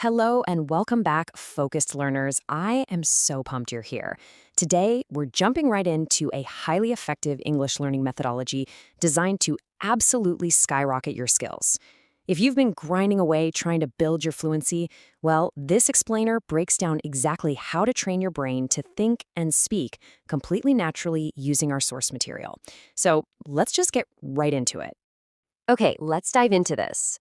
Hello and welcome back, focused learners. I am so pumped you're here. Today, we're jumping right into a highly effective English learning methodology designed to absolutely skyrocket your skills. If you've been grinding away trying to build your fluency, well, this explainer breaks down exactly how to train your brain to think and speak completely naturally using our source material. So let's just get right into it. Okay, let's dive into this.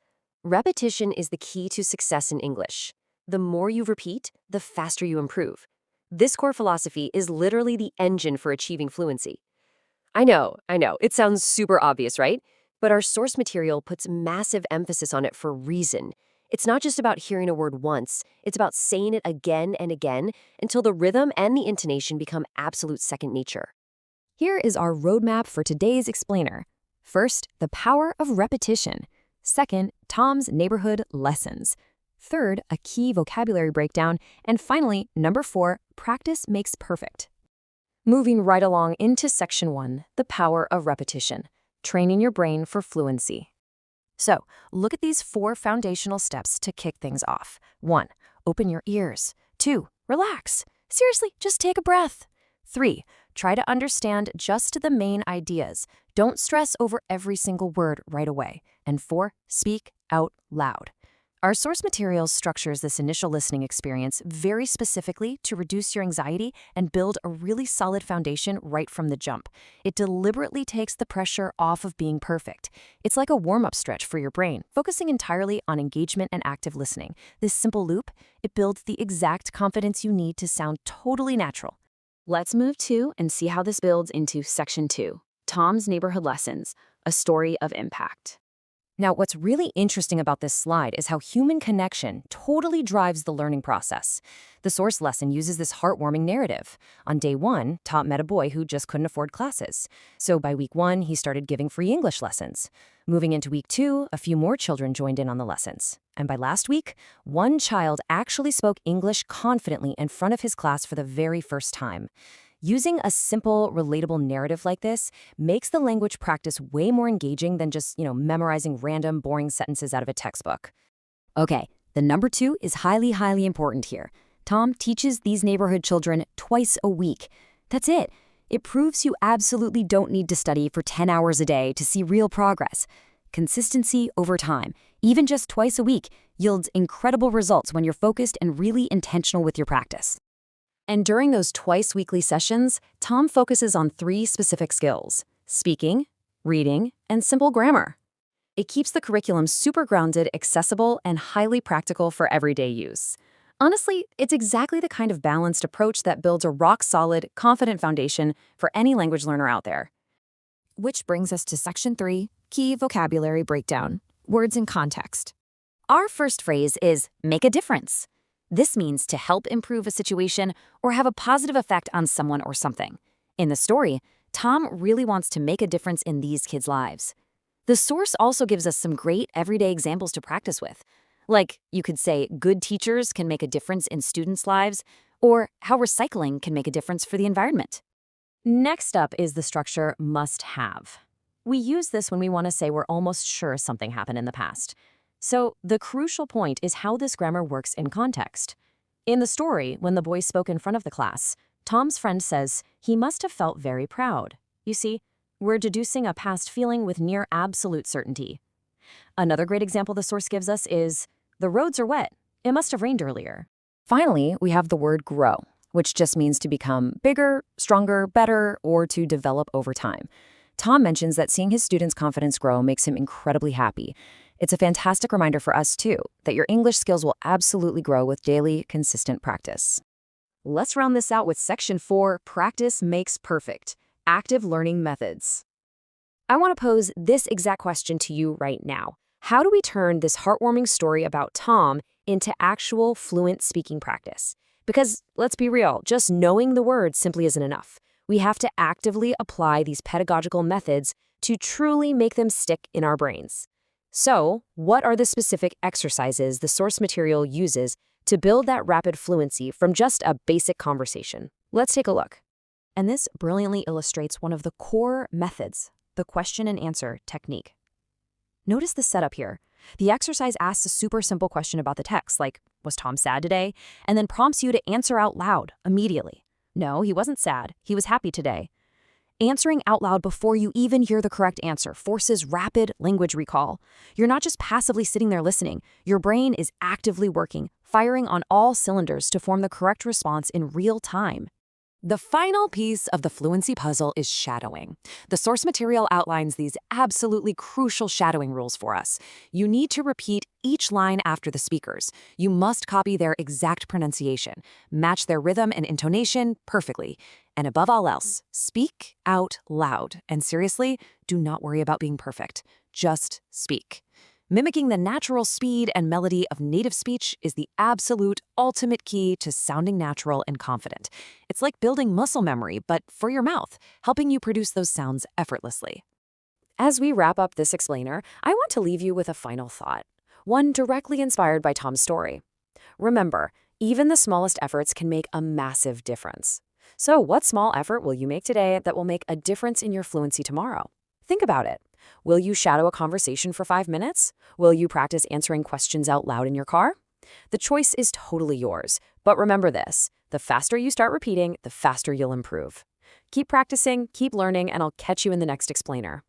Repetition is the key to success in English. The more you repeat, the faster you improve. This core philosophy is literally the engine for achieving fluency. I know, it sounds super obvious, right? But our source material puts massive emphasis on it for a reason. It's not just about hearing a word once, it's about saying it again and again until the rhythm and the intonation become absolute second nature. Here is our roadmap for today's explainer. First, the power of repetition. Second, Tom's neighborhood lessons. Third, a key vocabulary breakdown. And finally, number 4, practice makes perfect. Moving right along into section 1, the power of repetition, training your brain for fluency. So, look at these 4 foundational steps to kick things off. 1, open your ears. 2, relax. Seriously, just take a breath. 3, try to understand just the main ideas. Don't stress over every single word right away. And 4, speak out loud. Our source materials structures this initial listening experience very specifically to reduce your anxiety and build a really solid foundation right from the jump. It deliberately takes the pressure off of being perfect. It's like a warm-up stretch for your brain, focusing entirely on engagement and active listening. This simple loop, it builds the exact confidence you need to sound totally natural. Let's move to and see how this builds into section 2, Tom's neighborhood lessons, a story of impact. Now, what's really interesting about this slide is how human connection totally drives the learning process. The source lesson uses this heartwarming narrative. On day 1, Tom met a boy who just couldn't afford classes. So by week 1, he started giving free English lessons. Moving into week 2, a few more children joined in on the lessons. And by last week, one child actually spoke English confidently in front of his class for the very first time. Using a simple, relatable narrative like this makes the language practice way more engaging than just, memorizing random, boring sentences out of a textbook. Okay, the number 2 is highly important here. Tom teaches these neighborhood children twice a week. That's it. It proves you absolutely don't need to study for 10 hours a day to see real progress. Consistency over time, even just twice a week, yields incredible results when you're focused and really intentional with your practice. And during those twice-weekly sessions, Tom focuses on 3 specific skills: speaking, reading, and simple grammar. It keeps the curriculum super grounded, accessible, and highly practical for everyday use. Honestly, it's exactly the kind of balanced approach that builds a rock-solid, confident foundation for any language learner out there. Which brings us to section 3, key vocabulary breakdown, words in context. Our first phrase is make a difference. This means to help improve a situation or have a positive effect on someone or something. In the story, Tom really wants to make a difference in these kids' lives. The source also gives us some great everyday examples to practice with. Like, you could say good teachers can make a difference in students' lives, or how recycling can make a difference for the environment. Next up is the structure must have. We use this when we want to say we're almost sure something happened in the past. So the crucial point is how this grammar works in context. In the story, when the boy spoke in front of the class, Tom's friend says he must have felt very proud. You see, we're deducing a past feeling with near absolute certainty. Another great example the source gives us is, the roads are wet. It must have rained earlier. Finally, we have the word grow, which just means to become bigger, stronger, better, or to develop over time. Tom mentions that seeing his students' confidence grow makes him incredibly happy. It's a fantastic reminder for us, too, that your English skills will absolutely grow with daily, consistent practice. Let's round this out with section 4, practice makes perfect, active learning methods. I want to pose this exact question to you right now. How do we turn this heartwarming story about Tom into actual fluent speaking practice? Because, let's be real, just knowing the words simply isn't enough. We have to actively apply these pedagogical methods to truly make them stick in our brains. So, what are the specific exercises the source material uses to build that rapid fluency from just a basic conversation? Let's take a look. And this brilliantly illustrates one of the core methods, the question and answer technique. Notice the setup here. The exercise asks a super simple question about the text, like, was Tom sad today? And then prompts you to answer out loud immediately. No, he wasn't sad. He was happy today. Answering out loud before you even hear the correct answer forces rapid language recall. You're not just passively sitting there listening. Your brain is actively working, firing on all cylinders to form the correct response in real time. The final piece of the fluency puzzle is shadowing. The source material outlines these absolutely crucial shadowing rules for us. You need to repeat each line after the speakers. You must copy their exact pronunciation, match their rhythm and intonation perfectly. And above all else, speak out loud. And seriously, do not worry about being perfect. Just speak. Mimicking the natural speed and melody of native speech is the absolute ultimate key to sounding natural and confident. It's like building muscle memory, but for your mouth, helping you produce those sounds effortlessly. As we wrap up this explainer, I want to leave you with a final thought, one directly inspired by Tom's story. Remember, even the smallest efforts can make a massive difference. So what small effort will you make today that will make a difference in your fluency tomorrow? Think about it. Will you shadow a conversation for 5 minutes? Will you practice answering questions out loud in your car? The choice is totally yours. But remember this, the faster you start repeating, the faster you'll improve. Keep practicing, keep learning, and I'll catch you in the next explainer.